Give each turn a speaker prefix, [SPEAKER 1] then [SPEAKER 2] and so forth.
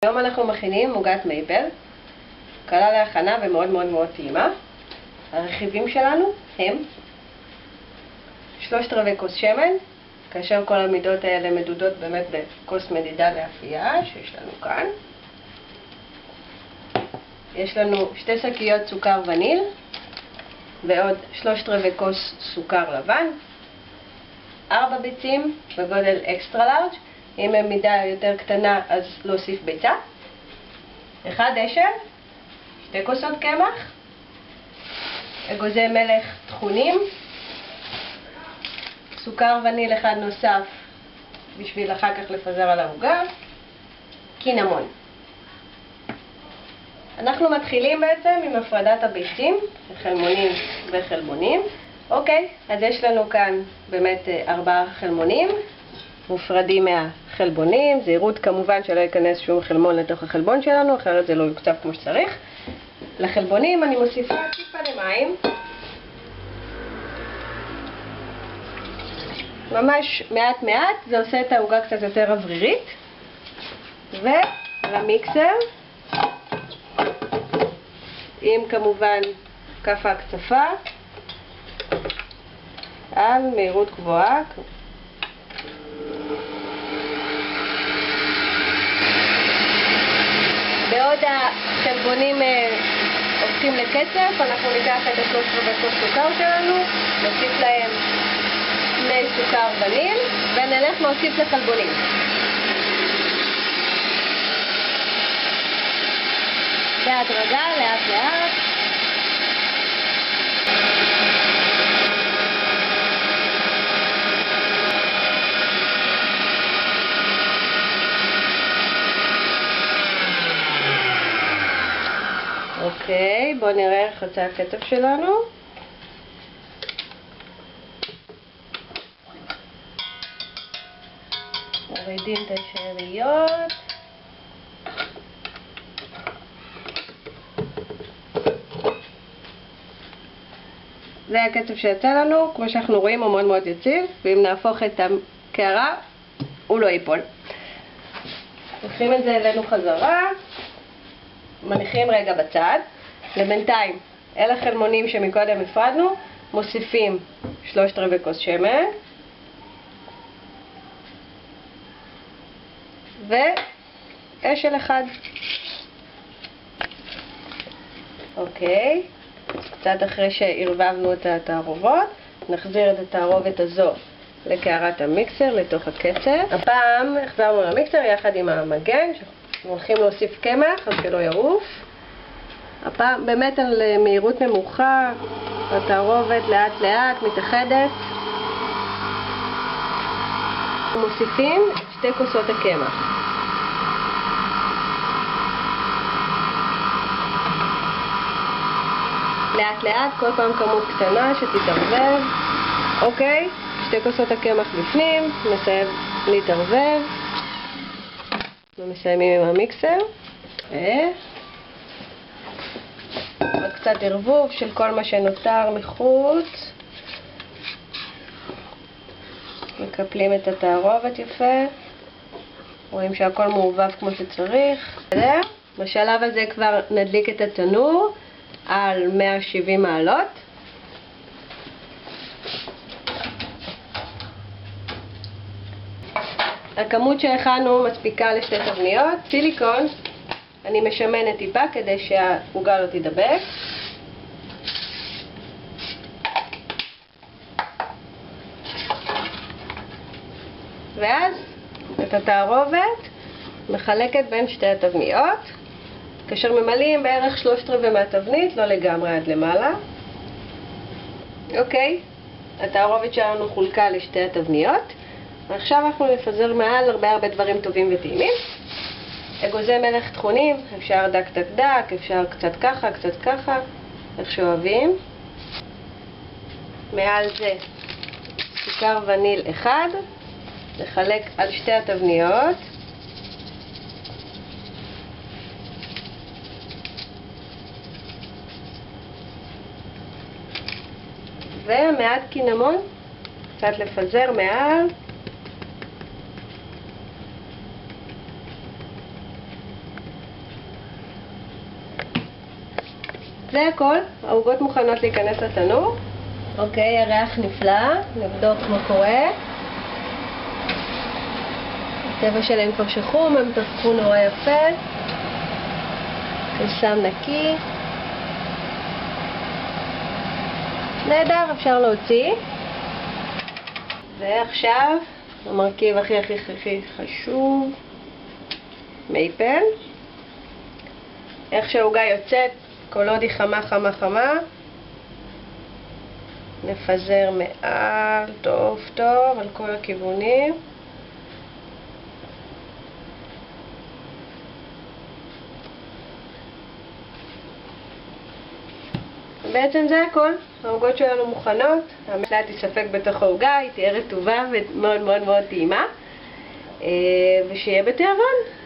[SPEAKER 1] היום אנחנו מכינים עוגת מייפל, קלה להכנה ומאוד מאוד מאוד טעימה. הרכיבים שלנו הם 3/4 כוס שמן, כאשר כל המידות האלה מדודות באמת בכוס מדידה לאפייה שיש לנו כאן. יש לנו 2 שקיות סוכר וניל ועוד 3/4 כוס סוכר לבן, 4 ביצים בגודל אקסטרה לארג', אם הם מידה יותר קטנה אז להוסיף ביצה, 1 דשן, 2 כוסות קמח, אגוזי מלח טחונים, סוכר וניל אחד נוסף בשביל אחר כך לפזר על העוגה, קינמון. אנחנו מתחילים בעצם עם הפרדת הביצים, חלמונים וחלבונים. אוקיי, אז יש לנו כאן באמת 4 חלמונים מופרדים מהחלבונים. זהירות כמובן שלא ייכנס שום חלמון לתוך החלבון שלנו, אחרת זה לא יוקצב כמו שצריך. לחלבונים אני מוסיפה טיפה למים, ממש מעט מעט, זה עושה את העוגה קצת יותר אוורירית. ולמיקסר, עם כמובן כף ההקצפה על מהירות גבוהה. בעוד החלבונים הופכים לקצף, אנחנו ניקח את 3/4 כוס סוכר שלנו, נוסיף להם 2 סוכר וניל ונלך להוסיף לחלבונים. בהדרגה, לאט לאט. אוקיי, בואו נראה איך יוצא הקצף שלנו. מורידים את השאריות. זה הקצף שיצא לנו, כמו שאנחנו רואים הוא מאוד מאוד יציב, ואם נהפוך את הקערה הוא לא ייפול. לוקחים את זה אלינו חזרה, מניחים רגע בצד. לבינתיים, אל החלמונים שמקודם הפרדנו, מוסיפים 3/4 כוס שמן ואשל אחד. אוקיי, קצת אחרי שערבבנו את התערובות, נחזיר את התערובת הזו לקערת המיקסר, לתוך הקצף. הפעם החזרנו למיקסר יחד עם המגן, שאנחנו הולכים להוסיף קמח, אז שלא יעוף. הפעם באמת על מהירות נמוכה, התערובת לאט לאט מתאחדת. מוסיפים 2 כוסות הקמח. לאט לאט, כל פעם כמות קטנה שתתערבב. אוקיי, 2 כוסות הקמח בפנים, מסיים להתערבב. ומסיימים עם המיקסר. עוד קצת ערבוב של כל מה שנותר מחוץ. מקפלים את התערובת יפה. רואים שהכל מעובב כמו שצריך. בשלב הזה כבר נדליק את התנור על 170 מעלות. הכמות שהכנו מספיקה ל2 תבניות. סיליקון אני משמנת טיפה כדי שהעוגה לא תדבק. ואז את התערובת מחלקת בין 2 התבניות, כאשר ממלאים בערך 3/4 מהתבנית, לא לגמרי עד למעלה. אוקיי, התערובת שלנו חולקה ל2 התבניות. ועכשיו אנחנו נפזר מעל הרבה דברים טובים וטעימים. אגוזי מלח טחונים, אפשר דק דק דק, אפשר קצת ככה, קצת ככה, איך שאוהבים. מעל זה סוכר וניל אחד, לחלק על 2 התבניות. ומעט קינמון, קצת לפזר מעל. זה הכל, העוגות מוכנות להיכנס לתנור. אוקיי, הריח נפלא, נבדוק מה קורה. הטבע שלהם כבר שחום, הם טפחו נורא יפה. קסם נקי. נהדר, אפשר להוציא. ועכשיו, המרכיב הכי חשוב, מייפל. איך שהעוגה יוצאת, כל עוד היא חמה, נפזר מעל, טוב, על כל הכיוונים. בעצם זה הכל, העוגות שלנו מוכנות, המקלט תיספק בתוך העוגה, היא תהיה רטובה ומאוד טעימה, ושיהיה בתיאבון.